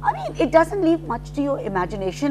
I mean, it doesn't leave much to your imagination,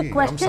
the question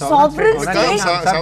sovereign state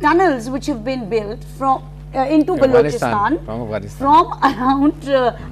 tunnels which have been built from into Balochistan from around,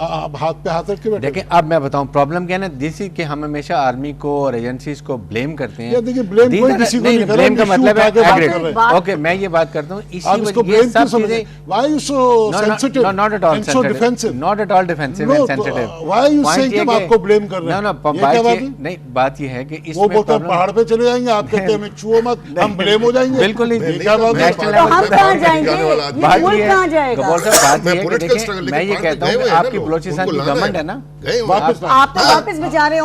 آپ ہاتھ پہ ہاتھ رکھ کے بیٹھے. دیکھیں اب میں بتاؤں پرابلم کیا ہے نا، جیسے کہ ہم ہمیشہ آرمی کو اور ایجنسیز کو بلیم کرتے ہیں. دیکھیں بلیم کوئی کسی کو نہیں کر رہا. بلیم کا مطلب ہے اوکے میں یہ بات کرتا ہوں اسی وجہ یہ سب چیزیں why are you so sensitive not at all and so defensive, not at all defensive and sensitive. why are you saying کہ آپ کو blame کر رہے ہیں؟ نہیں بات یہ ہے کہ اس وہ بولتے ہیں پہاڑ پہ چلے جائیں گے، آپ کہتے ہیں ہمیں چھو مت، ہم بلیم ہو جائیں گے. بالکل نہیں، کیا بات ہے؟ ہم کہاں جائیں گے؟ ملک کہاں جائے گا؟ میں یہ کہتا ہوں کہ آپ کی بلوچستان کی گورنمنٹ ہے نا، آپ تو واپس بچا رہے ہیں،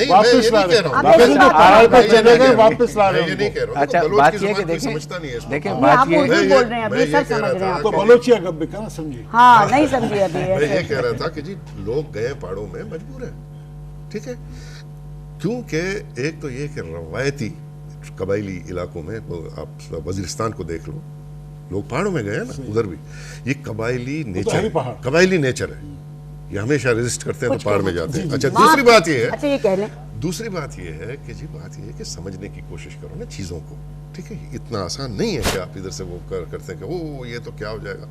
واپس لا رہے ہیں، پہاڑ پہ چلے گئے واپس لا رہے ہیں. اچھا بات یہ ہے کہ دیکھیں بات یہ بول رہے ہیں ابھی سب سمجھ رہے ہیں. تو بلوچیا کب بھی کہنا سمجھے. ہاں نہیں سمجھے ابھی. میں یہ کہہ رہا تھا کہ جی لوگ گئے پہاڑوں میں مجبور ہیں، ٹھیک ہے، کیونکہ ایک تو یہ کہ روایتی قبائلی علاقوں میں آپ وزیرستان کو دیکھ لو، لوگ پہاڑوں میں گئے ہیں نا، ادھر بھی یہ قبائلی نیچر ہے، یہ ہمیشہ ریزسٹ کرتے ہیں تو پہاڑ میں جاتے ہیں. اچھا دوسری بات یہ ہے، یہ کہہ لیں دوسری بات یہ ہے کہ جی بات یہ ہے کہ سمجھنے کی کوشش کرو نا چیزوں کو، ٹھیک ہے. اتنا آسان نہیں ہے کہ آپ ادھر سے وہ کرتے ہیں کہ وہ یہ تو کیا ہو جائے گا.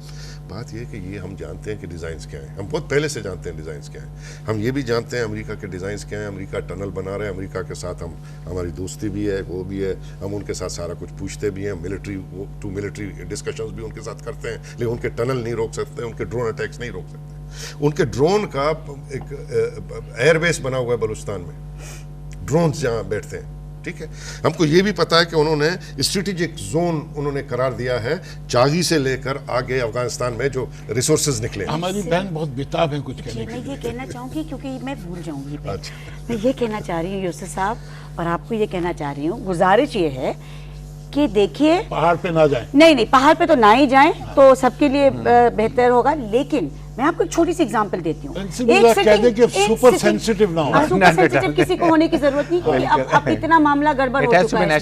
بات یہ ہے کہ یہ ہم جانتے ہیں کہ ڈیزائنز کیا ہیں، ہم بہت پہلے سے جانتے ہیں ڈیزائنز کیا ہیں. ہم یہ بھی جانتے ہیں امریکہ کے ڈیزائنز کیا ہیں، امریکہ ٹنل بنا رہے ہیں، امریکہ کے ساتھ ہماری دوستی بھی ہے، وہ بھی ہے، ہم ان کے ساتھ سارا کچھ پوچھتے بھی ہیں، ملٹری ڈسکشنز بھی ان کے ساتھ کرتے ہیں، لیکن ان کے ٹنل نہیں روک سکتے، ان کے ڈرون اٹیکس نہیں روک سکتے. ان کے ڈرون کا ایک ایئر بیس بنا ہوا ہے بلوچستان میں، ڈرونز جہاں بیٹھتے ہیں، ٹھیک ہے. ہم کو یہ بھی پتا ہے کہ انہوں نے اسٹریٹجک زون انہوں نے قرار دیا ہے چاغی سے لے کر آگے افغانستان میں جو ریسورسز نکلے. ہماری بہن بہت بےتاب ہے کچھ کہنے میں یہ کہنا چاہوں گی کیونکہ میں بھول جاؤں گی. میں یہ کہنا چاہ رہی ہوں یوسف صاحب، اور آپ کو یہ کہنا چاہ رہی ہوں، گزارش یہ ہے کہ دیکھیے پہاڑ پہ نہ جائیں. نہیں پہاڑ پہ تو نہ ہی جائیں تو سب کے لیے بہتر ہوگا. لیکن میں آپ کو ایک چھوٹی سی ایگزامپل دیتی ہوں. سپر سینسٹیو نہ ہو، سپر سینسٹیو کسی کو ہونے کی ضرورت نہیں، کیونکہ اب اتنا معاملہ گڑبڑ ہو چکا ہے.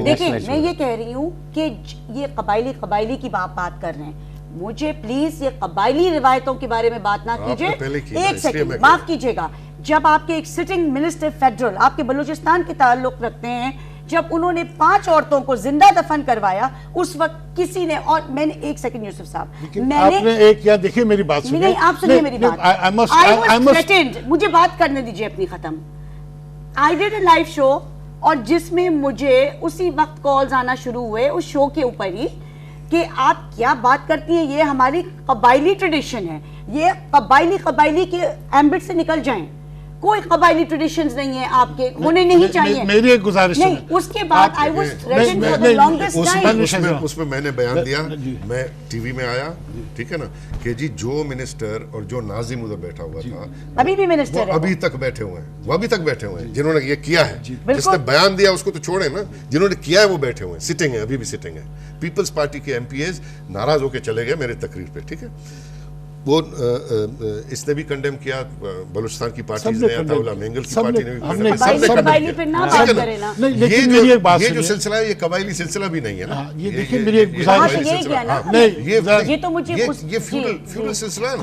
دیکھیں میں یہ کہہ رہی ہوں کہ یہ قبائلی کی بات کر رہے ہیں، مجھے پلیز یہ قبائلی روایتوں کے بارے میں بات نہ کیجئے. ایک سیکنڈ معاف کیجئے گا. جب آپ کے ایک سٹنگ منسٹر فیڈرل آپ کے بلوچستان کے تعلق رکھتے ہیں، جب انہوں نے 5 عورتوں کو زندہ دفن کروایا، اس وقت کسی نے، اور میں نے ایک سیکنڈ یوسف صاحب، آپ نے ایک کیا دیکھیں میری بات سنیں. نہیں آپ سنیے میری بات. I was threatened. مجھے بات کرنے دیجئے اپنی ختم. I did a live show اور جس میں مجھے اسی وقت کالز آنا شروع ہوئے اس شو کے اوپر ہی کہ آپ کیا بات کرتی ہیں، یہ ہماری قبائلی ٹریڈیشن ہے، یہ قبائلی کے ایمبٹ سے نکل جائیں. کوئی قبائلی ٹریڈیشنز نہیں ہیں آپ کے، ہونے نہیں چاہیے. میری ایک گزارش نہیں، اس کے بعد I was threatened for the longest time. اس میں میں نے بیان دیا، میں ٹی وی میں آیا، ٹھیک ہے نا، کہ جی جو منسٹر اور جو ناظم ادھر بیٹھا ہوا تھا، ابھی بھی منسٹر ہے، ابھی تک بیٹھے ہوئے ہیں، وہ ابھی تک بیٹھے ہوئے ہیں، جنہوں نے یہ کیا ہے، جس نے بیان دیا اس کو تو چھوڑیں نا، جنہوں نے کیا ہے وہ بیٹھے ہوئے ہیں، سٹنگ ہے، ابھی بھی سٹنگ ہے. پیپلز پارٹی کے MPAs ناراض ہو کے چلے گئے میرے تقریر پہ، ٹھیک ہے. وہ اس نے بھی کنڈیم کیا، بلوچستان کی پارٹیز نے، عطاءاللہ مینگل کی پارٹی نے بھی یہ جو سلسلہ ہے یہ قبائلی سلسلہ بھی نہیں ہے نا. یہ دیکھیں میری ایک گزارش ہے، یہ تو مجھے یہ فیوڈل سلسلہ ہے.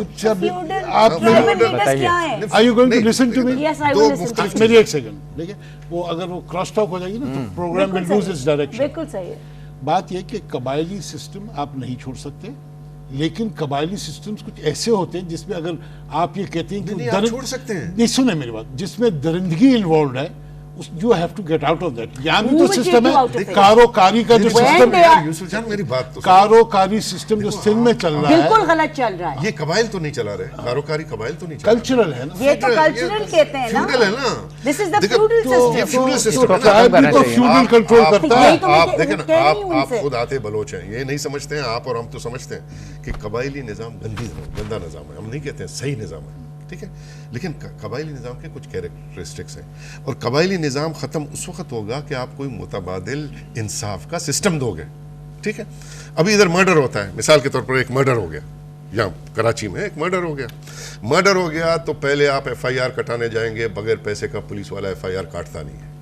Are you going to listen to me? Yes, I will listen to you. میری ایک سیکنڈ دیکھیں، وہ اگر وہ کراس ٹاک ہو جائے گی نا تو programme will lose its direction. بالکل صحیح ہے. بات یہ کہ قبائلی سسٹم آپ نہیں چھوڑ سکتے، لیکن قبائلی سسٹمز کچھ ایسے ہوتے ہیں جس میں اگر آپ یہ کہتے ہیں کہ چھوڑ سکتے ہیں، نہیں سنیں میری بات، جس میں درندگی انوالوڈ ہے، you have to get out of that. یہاں بھی تو سسٹم ہے کاروکاری کا جو سسٹم، یوسف جان میری بات تو کاروکاری سسٹم جو سندھ میں چل رہا ہے بالکل غلط چل رہا ہے. یہ قبائل تو نہیں چلا رہے، کاروکاری قبائل تو نہیں چلا رہے، کلچرل ہے نا، یہ تو کلچرل کہتے ہیں نا، فیوڈل ہے نا. This is the feudal system. یہ فیوڈل سسٹم ہے ٹرائب تو فیوڈل کنٹرول کرتا ہے. آپ دیکھیں آپ خود آتے بلوچ ہیں، یہ نہیں سمجھتے ہیں آپ اور ہم تو سمجھتے ہیں کہ قبائلی نظام گندا نظام ہے. ہم نہیں کہتے ہیں صحیح نظام ہے، ٹھیک ہے، لیکن قبائلی نظام کے کچھ کیریکٹرسٹکس ہیں، اور قبائلی نظام ختم اس وقت ہوگا کہ آپ کوئی متبادل انصاف کا سسٹم دو گے، ٹھیک ہے. ابھی ادھر مرڈر ہوتا ہے، مثال کے طور پر ایک مرڈر ہو گیا، یہاں کراچی میں ایک مرڈر ہو گیا تو پہلے آپ FIR کٹانے جائیں گے، بغیر پیسے کا پولیس والا FIR کاٹتا نہیں ہے،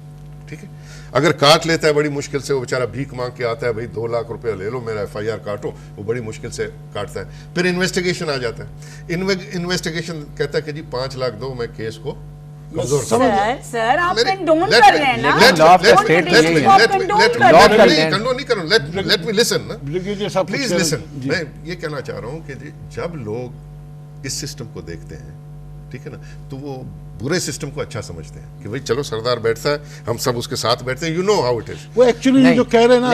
ٹھیک ہے. اگر کاٹ لیتا ہے بڑی مشکل سے، وہ بیچارہ بھیک مانگ کے آتا ہے، بھائی 2 لاکھ روپے لے لو میرا FIR کاٹو، وہ بڑی مشکل سے کاٹتا ہے. پھر انویسٹیگیشن آ جاتا ہے، انویسٹیگیشن کہتا ہے کہ جی 5 لاکھ دو، میں کیس کو کمزور سر آپ کنڈون کر رہے ہیں نا، let me listen, please listen. میں یہ کہنا چاہ رہا ہوں کہ جب لوگ اس سسٹم کو دیکھتے ہیں, ٹھیک ہے نا, تو وہ برے سسٹم کو اچھا سمجھتے ہیں کہ بھئی چلو سردار بیٹھتا ہے, ہم سب اس کے ساتھ بیٹھتے ہیں, you know how it is. وہ ایکچولی جو کہہ رہے ہیں نا,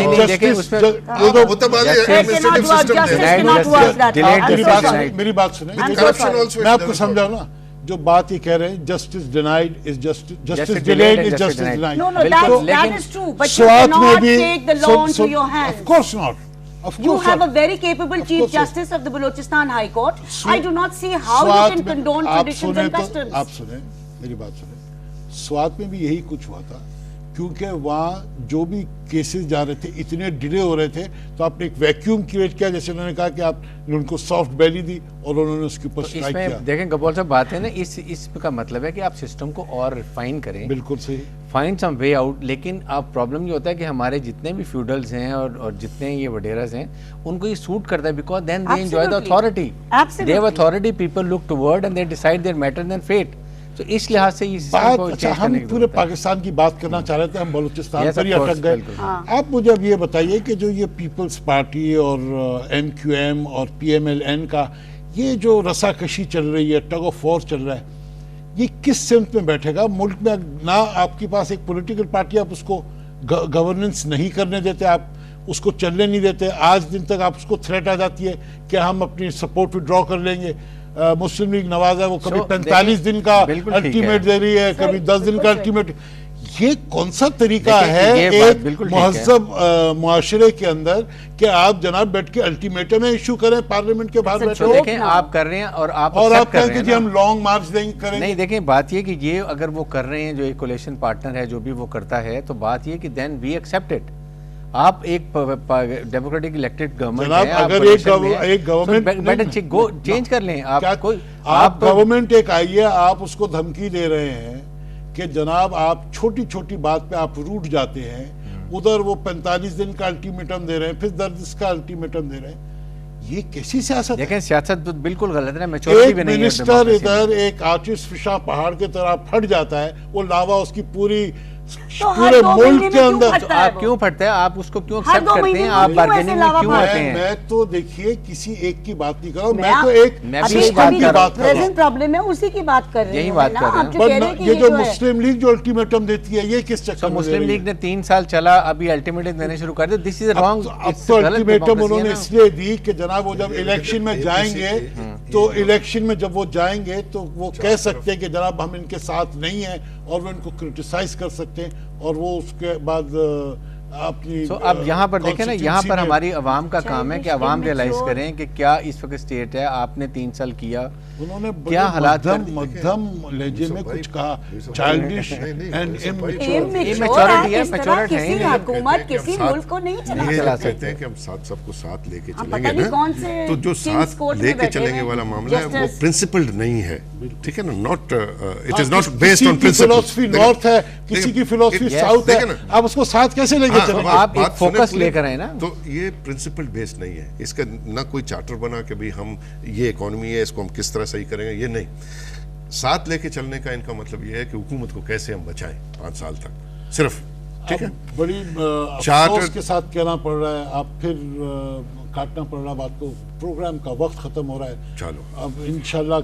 میری بات سنیں, میں آپ کو سمجھاؤں نا, جو بات یہ کہہ رہے ہیں justice denied is justice delayed is justice denied. No, that is true, but you cannot take the law into your hands. Of course not. You have a very capable Chief Justice of the Balochistan High Court. I do not see how you can condone traditions and customs. آپ سنیں, میری بات سنیں, سوات میں بھی یہی کچھ ہوا تھا, کیونکہ وہاں جو بھی کیسز جا رہے تھے اتنے ڈیلے ہو رہے تھے, تو آپ نے ایک ویکیوم کریٹ کیا, جیسے انہوں نے کہا کہ آپ نے ان کو سافٹ بیلی دی اور انہوں نے اس کے اوپر اسٹرائک کیا. دیکھیں گپوال صاحب, بات ہے نا, اس کا مطلب ہے کہ آپ سسٹم کو اور ریفائن کریں. بالکل صحیح, فائنڈ سم وے آؤٹ. لیکن اب پرابلم یہ ہوتا ہے کہ ہمارے جتنے بھی فیوڈلز ہیں اور جتنے یہ وڈیرز ہیں, ان کو یہ سوٹ کرتا ہے, because then they enjoy the authority. They have authority, people look toward and they decide their matter then fate. تو اس لحاظ سے یہ بات, ہم پورے پاکستان کی بات کرنا چاہ رہے تھے, ہم بلوچستان پر ہی اٹک گئے. آپ مجھے اب یہ بتائیے کہ جو یہ پیپلز پارٹی اور ایم کیو ایم اور پی ایم ایل این کا یہ جو رسا کشی چل رہی ہے, ٹگ آف وار چل رہا ہے, یہ کس سمت میں بیٹھے گا ملک میں؟ نہ آپ کے پاس ایک پولیٹیکل پارٹی, آپ اس کو گورننس نہیں کرنے دیتے, آپ اس کو چلنے نہیں دیتے. آج دن تک آپ اس کو تھریٹ آ جاتی ہے کہ ہم اپنی سپورٹ وڈرا کر لیں گے. مسلم لیگ نواز ہے, وہ کبھی 45 دن کا الٹیمیٹ دے رہی ہے, کبھی 10 دن کا الٹیمیٹ. یہ کون سا طریقہ ہے ایک مہذب معاشرے کے اندر کہ آپ جناب بیٹھ کے الٹیمیٹم ایشو کریں پارلیمنٹ کے باہر بیٹھے؟ دیکھیں آپ کر رہے ہیں اور آپ کہیں کہ جی ہم لانگ مارچ کریں. نہیں, دیکھیں بات یہ کہ یہ اگر وہ کر رہے ہیں, جو ایک کولیشن پارٹنر ہے جو بھی وہ کرتا ہے, تو بات یہ کہ دین وی ایکسیپٹ اٹ. آپ ایک ڈیموکریٹک الیکٹڈ گورنمنٹ ہے, اگر ایک گورنمنٹ چینج کر لیں. آپ گورنمنٹ ایک آئی ہے, آپ اس کو دھمکی دے رہے ہیں کہ جناب آپ چھوٹی چھوٹی بات پہ آپ روٹ جاتے ہیں, ادھر وہ 45 دن کا الٹیمیٹم دے رہے ہیں, پھر 10 کا الٹیمیٹم دے رہے ہیں. یہ کیسی سیاست ہے؟ دیکھیں سیاست بالکل غلط ہے, میچورٹی بھی نہیں ہے. ایک منسٹر ادھر ایک آتش فشاں پہاڑ کے طرح پھٹ جاتا ہے, وہ لاوا اس کی پورے ملک کے اندر. آپ کیوں پھٹتے ہیں, آپ اس کو کیوں ایکسپٹ کرتے ہیں, آپ بارگیننگ میں کیوں آتے ہیں؟ میں تو دیکھیے کسی ایک کی بات نہیں کر رہا ہوں, میں تو ایک سسٹم کی بات کر رہا ہوں. پرابلم ہے اسی کی بات کر رہے ہیں. یہی بات کر رہے ہیں. یہ جو مسلم لیگ جو الٹیمیٹم دیتی ہے, یہ کس چکر میں؟ مسلم لیگ نے 3 سال چلا, ابھی الٹیمیٹم دینے شروع کر دیا. دس از رانگ. اب تو الٹیمیٹم انہوں نے اس لیے دی کہ جناب وہ جب الیکشن میں جائیں گے, تو الیکشن میں جب وہ جائیں گے تو وہ کہہ سکتے ہیں کہ جناب ہم ان کے ساتھ نہیں ہیں, اور وہ ان کو کرٹیسائز کر سکتے ہیں, اور وہ اس کے بعد اپنی. اب یہاں پر دیکھیں نا, یہاں پر ہماری عوام کا کام ہے کہ عوام ریلائز کریں کہ کیا اس وقت سٹیٹ ہے. آپ نے 3 سال کیا, انہوں نے کیا حالات مدھم لہجے میں کچھ کہا, چائلڈش اینڈ میچورٹی ہے. میچورٹ ہے کسی حکومت کسی ملک کو نہیں چلا سکتے ہیں کہ ہم سب کو ساتھ لے کے چلیں گے نا, تو جو ساتھ لے کے چلیں گے والا معاملہ ہے وہ پرنسپلڈ نہیں ہے, ٹھیک ہے نا. Not it is not based on principle. فلسفی نارتھ ہے, کسی کی فلسفی ساؤتھ ہے, آپ اس کو ساتھ کیسے لے کے چلیں گے؟ آپ ایک فوکس لے کر آئے نا. تو یہ پرنسپل بیسڈ نہیں ہے, اس کا نہ کوئی چارٹر بنا کہ بھی ہم یہ اکانومی ہے, اس کو ہم کس طرح صحیح کریں گے, یہ نہیں. ساتھ لے کے چلنے کا ان کا مطلب یہ ہے کہ حکومت کو کیسے ہم بچائیں 5 سال تک صرف, ٹھیک ہے. بڑی افسوس کے ساتھ کہنا پڑ رہا ہے, آپ پھر کاٹنا پڑ رہا بات کو, پروگرام کا وقت ختم ہو رہا ہے. چلو اب انشاءاللہ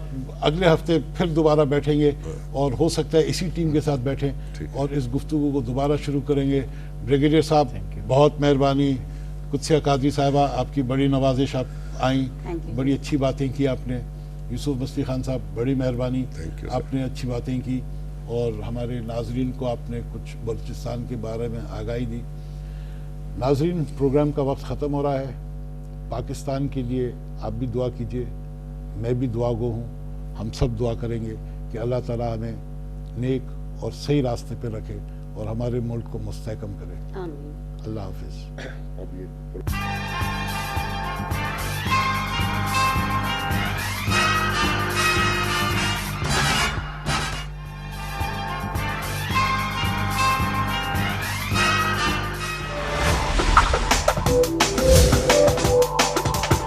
اگلے ہفتے پھر دوبارہ بیٹھیں گے, اور ہو سکتا ہے اسی ٹیم کے ساتھ بیٹھیں اور اس گفتگو کو دوبارہ شروع کریں گے. بریگیڈیئر صاحب بہت مہربانی, قدسیہ قادری صاحبہ آپ کی بڑی نوازش, آپ آئیں, بڑی اچھی باتیں کی آپ نے. یوسف مستی خان صاحب بڑی مہربانی, آپ نے اچھی باتیں کی, اور ہمارے ناظرین کو آپ نے کچھ بلوچستان کے بارے میں آگاہی دی. ناظرین, پروگرام کا وقت ختم ہو رہا ہے. پاکستان کے لیے آپ بھی دعا کیجئے, میں بھی دعا گو ہوں, ہم سب دعا کریں گے کہ اللہ تعالیٰ ہمیں نیک اور صحیح راستے پہ رکھے اور ہمارے ملک کو مستحکم کرے. اللہ حافظ.